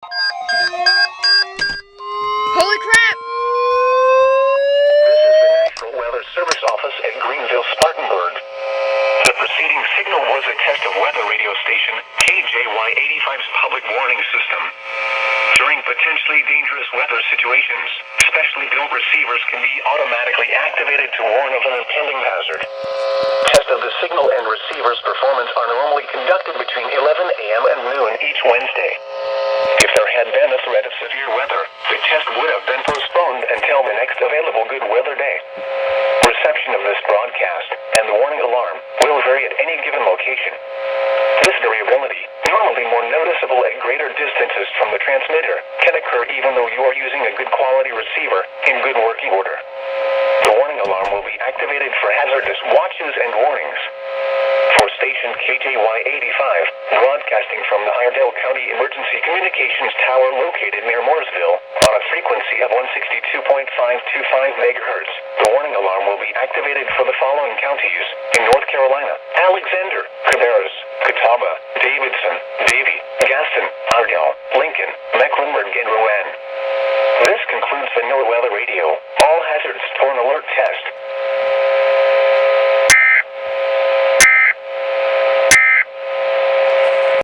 Holy crap! This is the National Weather Service Office at Greenville, Spartanburg. The preceding signal was a test of weather radio station KJY85's public warning system. During potentially dangerous weather situations, specially built receivers can be automatically activated to warn of an impending hazard. Tests of the signal and receiver's performance are normally conducted between 11 a.m. and noon each Wednesday. If there had been a threat of severe weather, the test would have been postponed until the next available good weather day. Reception of this broadcast and the warning alarm will vary at any given location. This variability, normally more noticeable at greater distances from the transmitter, can occur even though you are using a good quality receiver in good working order. The warning alarm will be activated for hazardous watches and warnings. For station KJY85, broadcasting from the Iredell County Emergency Communications Tower located near Mooresville, on a frequency of 162.525 MHz, the warning alarm will be activated for the following counties in North Carolina: Alexander, Cabarrus, Catawba, Davidson, Davie, Gaston, Iredell, Lincoln, Mecklenburg, and Rowan. This concludes the NOAA Weather Radio All Hazards Storm Alert Test.